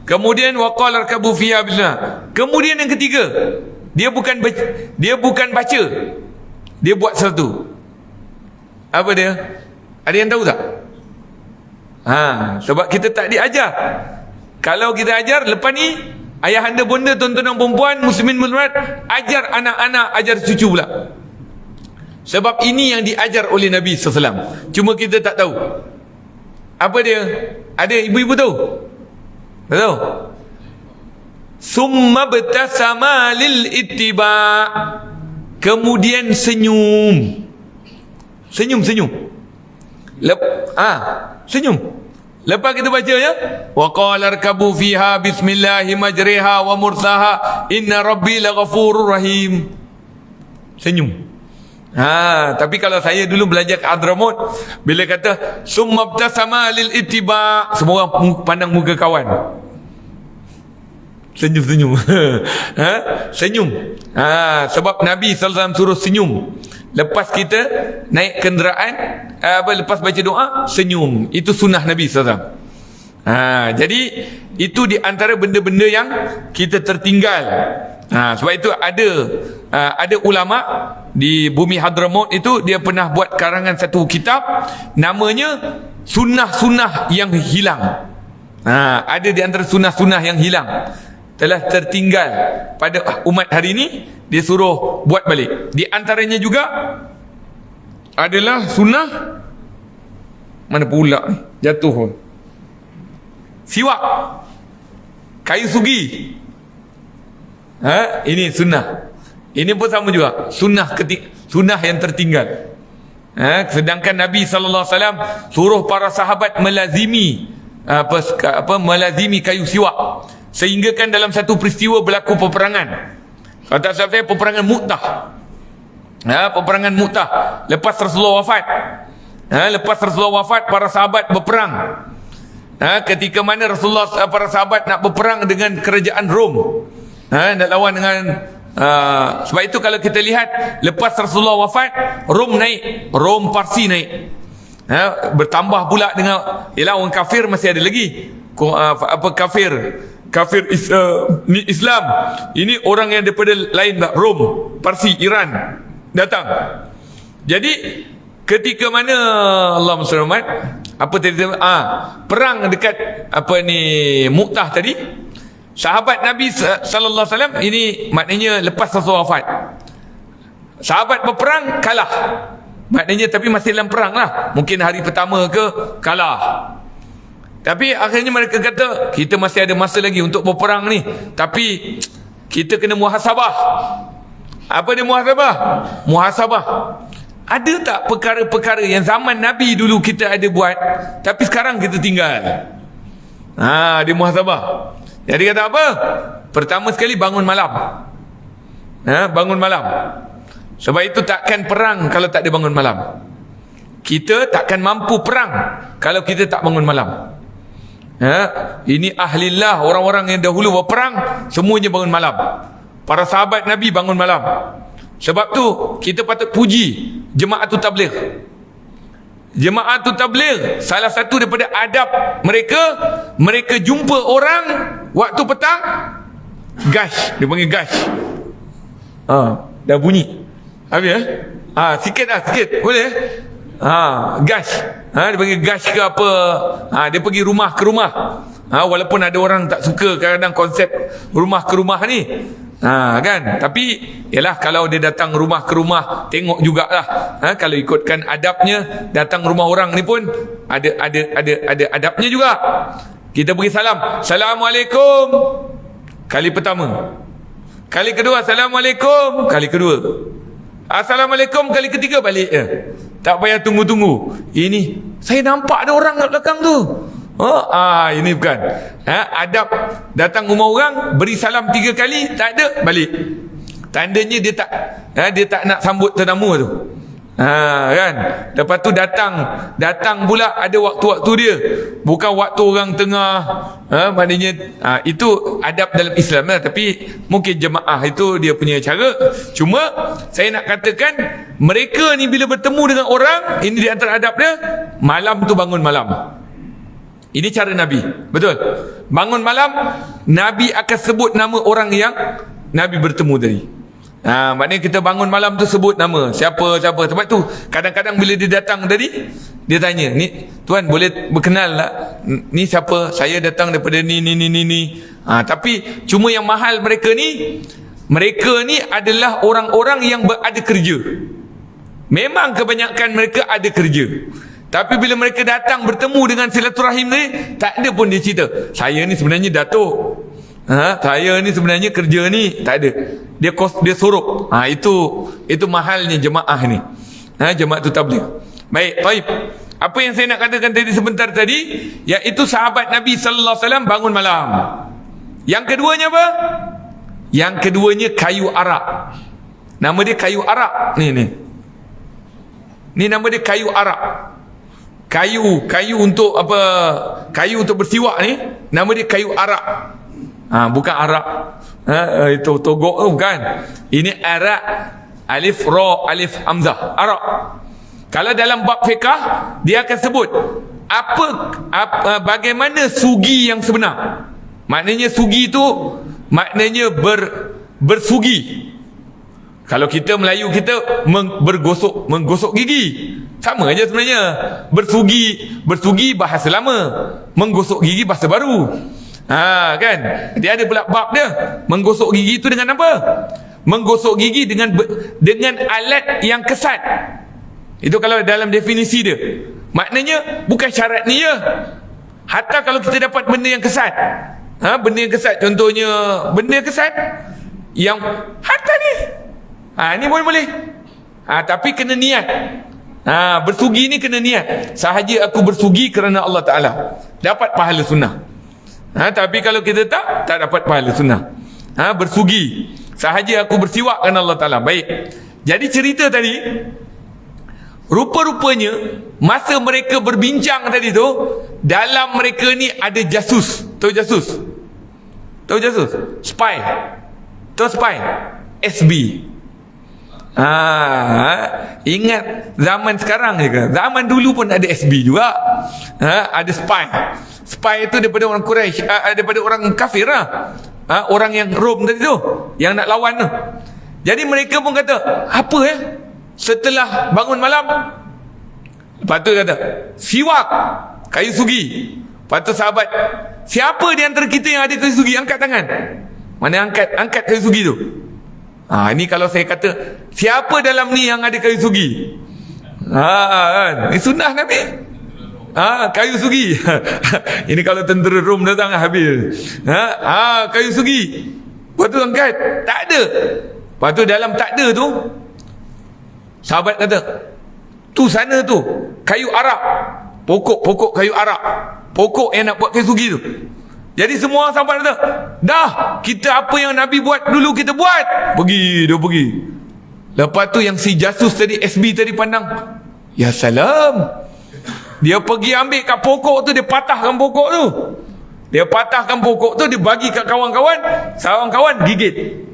Kemudian wa qala irkabu fiha bismillah. Kemudian yang ketiga, dia bukan baca. Dia buat satu. Apa dia? Ada yang tahu tak? Sebab kita tak diajar. Kalau kita ajar, lepas ni ayah anda bonda, tuan-tuan dan perempuan, muslimin muslimat, ajar anak-anak, ajar cucu pula. Sebab ini yang diajar oleh Nabi SAW. Cuma kita tak tahu. Apa dia? Ada ibu-ibu tahu? Tak tahu? Summa btasama lil ittiba. Kemudian senyum. Senyum. Senyum. Lepas kita baca ya, wa qala arkabu fiha bismillahi majriha wa mursaha inna rabbi laghafurur rahim. Senyum. Tapi kalau saya dulu belajar ke Hadramaut, bila kata summa btasama lil ittiba, semua orang pandang muka kawan. Senyum. Senyum. Sebab Nabi sallallahu alaihi wasallam suruh senyum. Lepas kita naik kenderaan, lepas baca doa, senyum. Itu sunnah Nabi SAW. Jadi itu di antara benda-benda yang kita tertinggal. Sebab itu ada ulama di bumi Hadramaut itu, dia pernah buat karangan satu kitab, namanya Sunnah-Sunnah yang Hilang. Ada di antara sunnah-sunnah yang hilang, telah tertinggal pada umat hari ini, dia suruh buat balik. Di antaranya juga adalah sunnah, mana pula ni, jatuh, siwak, kayu sugi. Ini sunnah. Ini pun sama juga, sunnah yang tertinggal. Sedangkan Nabi sallallahu alaihi wasallam suruh para sahabat melazimi melazimi kayu siwak, sehingga kan dalam satu peristiwa berlaku peperangan. Kalau tak salah saya, peperangan Mu'tah. Peperangan Mu'tah lepas Rasulullah wafat. Lepas Rasulullah wafat, para sahabat berperang. Ketika mana para sahabat nak berperang dengan kerajaan Rom, nak lawan dengan sebab itu kalau kita lihat, lepas Rasulullah wafat, Rom naik, Rom Parsi naik. Bertambah pula dengan, ialah orang kafir masih ada lagi. Kafir Islam ini orang yang daripada lain, Rom, Parsi, Iran datang. Jadi ketika mana Allahumma salli Muhammad, perang dekat Mu'tah tadi, sahabat Nabi sallallahu alaihi wasallam ini, maknanya lepas Rasulullah wafat, sahabat berperang kalah, maknanya tapi masih dalam perang lah, mungkin hari pertama ke kalah. Tapi akhirnya mereka kata, kita masih ada masa lagi untuk berperang ni, tapi kita kena muhasabah. Apa dia muhasabah? Muhasabah, ada tak perkara-perkara yang zaman Nabi dulu kita ada buat, tapi sekarang kita tinggal? Dia muhasabah. Jadi kata apa? Pertama sekali, bangun malam. Bangun malam. Sebab itu takkan perang kalau tak ada bangun malam. Kita takkan mampu perang kalau kita tak bangun malam. Ini ahlillah, orang-orang yang dahulu berperang, semuanya bangun malam. Para sahabat Nabi bangun malam. Sebab tu kita patut puji Jamaatul Tabligh. Jamaatul Tabligh, salah satu daripada adab mereka, mereka jumpa orang waktu petang, gash, dia panggil gash. Dah bunyi. Habis sikit boleh? Gash. Dia panggil gash ke apa? Dia pergi rumah ke rumah. Walaupun ada orang tak suka kadang-kadang konsep rumah ke rumah ni. Kan? Tapi yalah, kalau dia datang rumah ke rumah, tengok jugalah. Kalau ikutkan adabnya, datang rumah orang ni pun ada adabnya juga. Kita beri salam, Assalamualaikum, kali pertama. Kali kedua, Assalamualaikum, kali kedua. Assalamualaikum kali ketiga, balik je. Tak payah tunggu-tunggu. Ini saya nampak ada orang kat belakang tu. Ini bukan. Adab datang rumah orang, beri salam 3 kali, tak ada, balik. Tandanya dia tak nak sambut tetamu tu. Kan? Lepas tu datang pula ada waktu-waktu dia, bukan waktu orang tengah. Maknanya itu adab dalam Islam lah. Tapi mungkin jemaah itu dia punya cara. Cuma saya nak katakan, mereka ni bila bertemu dengan orang, ini di antara adab dia, malam tu bangun malam. Ini cara Nabi. Betul? Bangun malam, Nabi akan sebut nama orang yang Nabi bertemu tadi. Maknanya kita bangun malam tu sebut nama siapa. Sebab tu kadang-kadang bila dia datang tadi, dia tanya, ni tuan boleh berkenal tak? Ni siapa? Saya datang daripada ni. Tapi cuma yang mahal mereka ni adalah orang-orang yang ada kerja. Memang kebanyakan mereka ada kerja, tapi bila mereka datang bertemu dengan silaturahim ni, tak ada pun dia cerita, saya ni sebenarnya datuk, saya ni sebenarnya kerja ni, tak ada. Dia sorok. Itu mahalnya jemaah ni. Jemaah tu tabligh. Baik, baik. Apa yang saya nak katakan tadi sebentar tadi, iaitu sahabat Nabi sallallahu alaihi wasallam bangun malam. Yang keduanya apa? Yang keduanya kayu arak. Nama dia kayu arak. Ni nama dia kayu arak. Kayu untuk apa? Kayu untuk bersiwak ni, nama dia kayu arak. Bukan arak. Itu togok tu bukan. Ini arak. Alif ra alif hamzah. Arak. Kalau dalam bab fiqh dia akan sebut apa bagaimana sugi yang sebenar. Maknanya sugi tu maknanya bersugi. Kalau kita Melayu kita menggosok gigi. Sama aja sebenarnya. Bersugi bahasa lama, menggosok gigi bahasa baru. Kan? Dia ada pula bab dia. Menggosok gigi itu dengan apa? Menggosok gigi dengan alat yang kesat. Itu kalau dalam definisi dia. Maknanya bukan syarat ni ya. Hatta kalau kita dapat benda yang kesat. Benda yang kesat, contohnya benda yang kesat yang hatta ni. Ni boleh. Tapi kena niat. Bersugi ni kena niat. Sahaja aku bersugi kerana Allah Ta'ala, dapat pahala sunnah. Tapi kalau kita tak dapat pahala sunnah. Bersugi sahaja aku bersiwak kerana Allah Ta'ala. Baik. Jadi cerita tadi, rupa-rupanya masa mereka berbincang tadi tu, dalam mereka ni ada jasus. Tahu jasus? Tahu jasus? Spy. Tahu spy? SB. Ingat zaman sekarang je ke? Zaman dulu pun ada SB juga. Ada spy. Spy itu daripada orang Quraisy, daripada orang kafir lah. Orang yang Rom tadi tu, yang nak lawan tu. Jadi mereka pun kata, apa setelah bangun malam, lepas tu kata siwak, kayu sugi. Lepas tu sahabat, siapa di antara kita yang ada kayu sugi? Angkat tangan. Mana angkat kayu sugi tu? Ini kalau saya kata, siapa dalam ni yang ada kayu sugi? Kan? Ini sunnah Nabi. Kayu sugi. Ini kalau tentera Rom datang habis. Kayu sugi. Lepas tu angkat. Tak ada. Lepas tu dalam tak ada tu, sahabat kata, tu sana tu kayu arak. Pokok kayu arak. Pokok yang nak buat kayu sugi tu. Jadi semua orang sahabat kata, dah, kita apa yang Nabi buat dulu kita buat. Dia pergi. Lepas tu yang si jasus tadi, SB tadi pandang, ya salam. Dia pergi ambil kat pokok tu, dia patahkan pokok tu. Dia patahkan pokok tu, dia bagi kat kawan-kawan. Kawan-kawan gigit.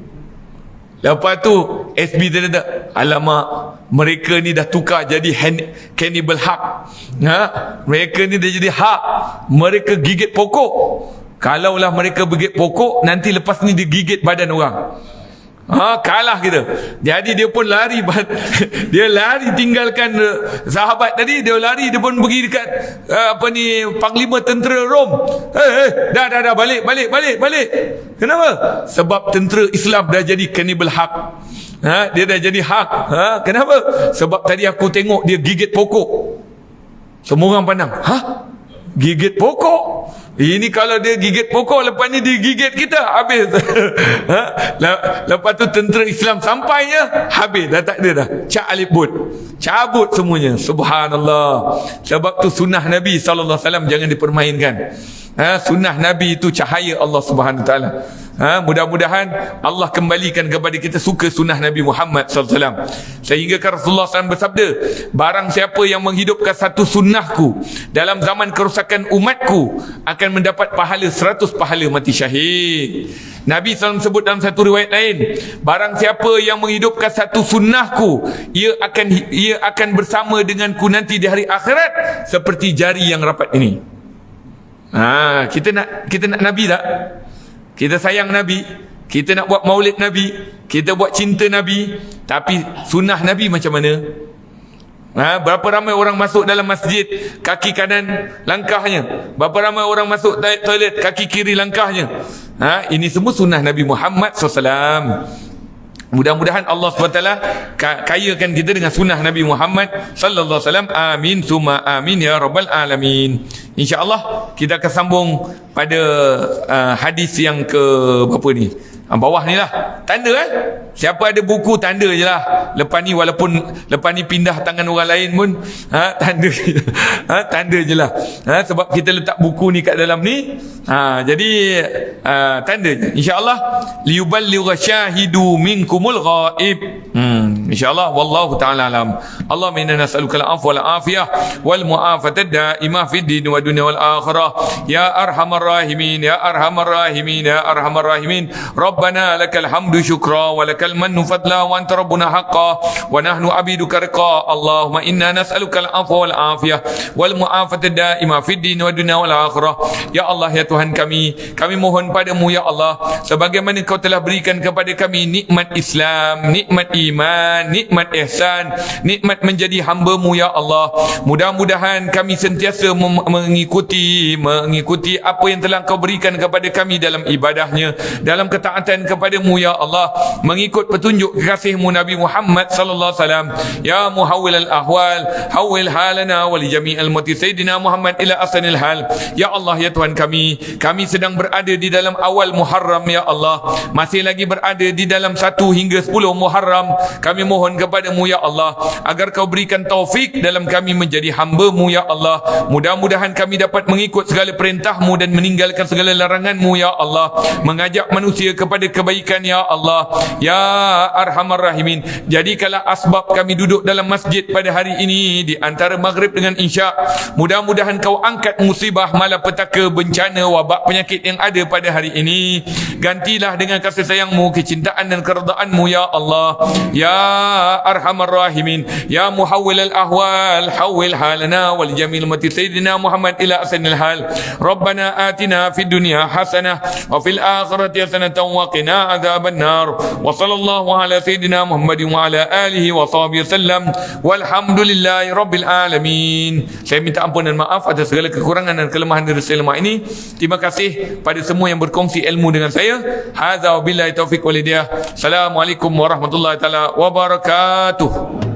Lepas tu SB tadi kata, alamak, mereka ni dah tukar jadi cannibal hak. Mereka ni dah jadi hak. Mereka gigit pokok. Kalaulah mereka gigit pokok, nanti lepas ni dia gigit badan orang. Kalah kita. Jadi dia pun lari. Dia lari tinggalkan sahabat tadi. Dia lari, dia pun pergi dekat panglima tentera Rom. Dah balik. Kenapa? Sebab tentera Islam dah jadi cannibal hak. Dia dah jadi hak. Kenapa? Sebab tadi aku tengok dia gigit pokok. Semua orang pandang, gigit pokok? Ini kalau dia gigit pokok, lepas ni dia gigit kita, habis. Lepas tu tentera Islam sampainya, habis, dah tak ada dah. Cabut semuanya. Subhanallah. Sebab tu sunnah Nabi SAW jangan dipermainkan. Sunnah Nabi itu cahaya Allah Subhanahu Wa Taala. Mudah-mudahan Allah kembalikan kepada kita suka sunnah Nabi Muhammad SAW. Sehingga Rasulullah SAW bersabda, barang siapa yang menghidupkan satu sunnahku dalam zaman kerosakan umatku akan mendapat pahala 100 pahala mati syahid. Nabi SAW sebut dalam satu riwayat lain, barang siapa yang menghidupkan satu sunnahku, ia akan bersama denganku nanti di hari akhirat seperti jari yang rapat ini. Kita nak Nabi tak? Kita sayang Nabi, kita nak buat maulid Nabi, kita buat cinta Nabi, tapi sunnah Nabi macam mana? Berapa ramai orang masuk dalam masjid, kaki kanan langkahnya. Berapa ramai orang masuk toilet, kaki kiri langkahnya. Ini semua sunnah Nabi Muhammad SAW. Mudah-mudahan Allah SWT kayakan kita dengan sunnah Nabi Muhammad sallallahu alaihi wasallam. Amin summa amin ya rabbal alamin. InsyaAllah kita akan sambung pada hadis yang ke berapa ni? Bawah ni lah tanda siapa ada buku tanda je lah. Lepas ni walaupun lepas ni pindah tangan orang lain pun tanda tanda je lah. Sebab kita letak buku ni kat dalam ni, jadi tanda je. InsyaAllah liyuballigha syahidu minkumul ghaib. InsyaAllah wallahu ta'ala alam. Allahumma inna nas'aluka al-afwa wal afiyah wal mu'afata daimah fid din wa dunya wal akhirah ya arhamar rahimin ya arhamar rahimin ya arhamar rahimin. Rabbana lakal hamdu syukra wa lakal mannu fadla wa anta rabbuna haqqa wa nahnu abiduka riqa. Allahumma inna nas'aluka al-afwa wal afiyah wal mu'afata daimah fid din wa dunya wal akhirah. Ya Allah, ya Tuhan kami mohon padamu ya Allah, sebagaimana kau telah berikan kepada kami nikmat Islam, nikmat iman, nikmat ihsan, nikmat menjadi hamba-Mu ya Allah. Mudah-mudahan kami sentiasa mengikuti apa yang telah Kau berikan kepada kami dalam ibadahnya, dalam ketaatan kepada-Mu ya Allah, mengikut petunjuk kekasih-Mu Nabi Muhammad sallallahu alaihi wasallam. Ya muhawwil al-ahwal, hawwil halana wa li jami'il ummati sayyidina Muhammad ila ahsanil hal. Ya Allah, ya Tuhan kami sedang berada di dalam awal Muharram ya Allah, masih lagi berada di dalam 1 hingga 10 Muharram. Kami mohon kepada-Mu ya Allah agar Kau berikan taufik dalam kami menjadi hamba-Mu ya Allah. Mudah-mudahan kami dapat mengikut segala perintah-Mu dan meninggalkan segala larangan-Mu ya Allah, mengajak manusia kepada kebaikan ya Allah ya arhamar rahimin. Jadikanlah asbab kami duduk dalam masjid pada hari ini di antara maghrib dengan isyak. Mudah-mudahan Kau angkat musibah, malapetaka, bencana, wabak, penyakit yang ada pada hari ini. Gantilah dengan kasih sayang-Mu, kecintaan dan keredaan-Mu ya Allah ya arhamar rahimin. Ya muhawwil al-ahwal, hawwil halana wal jamil ummati sayyidina Muhammad ila ahsanil hal. Rabbana atina fid dunya hasanah wa fil akhirati hasanah wa qina adzaban nar. Wa sallallahu ala sayyidina Muhammadin wa ala alihi wa sahbihi wasallam. Walhamdulillahi rabbil alamin. Saya minta ampun dan maaf atas segala kekurangan dan kelemahan dari selama ini. Terima kasih pada semua yang berkongsi ilmu dengan saya. Hadza wa billahi taufiq wal hidayah. Assalamualaikum warahmatullahi taala wabarakatuh.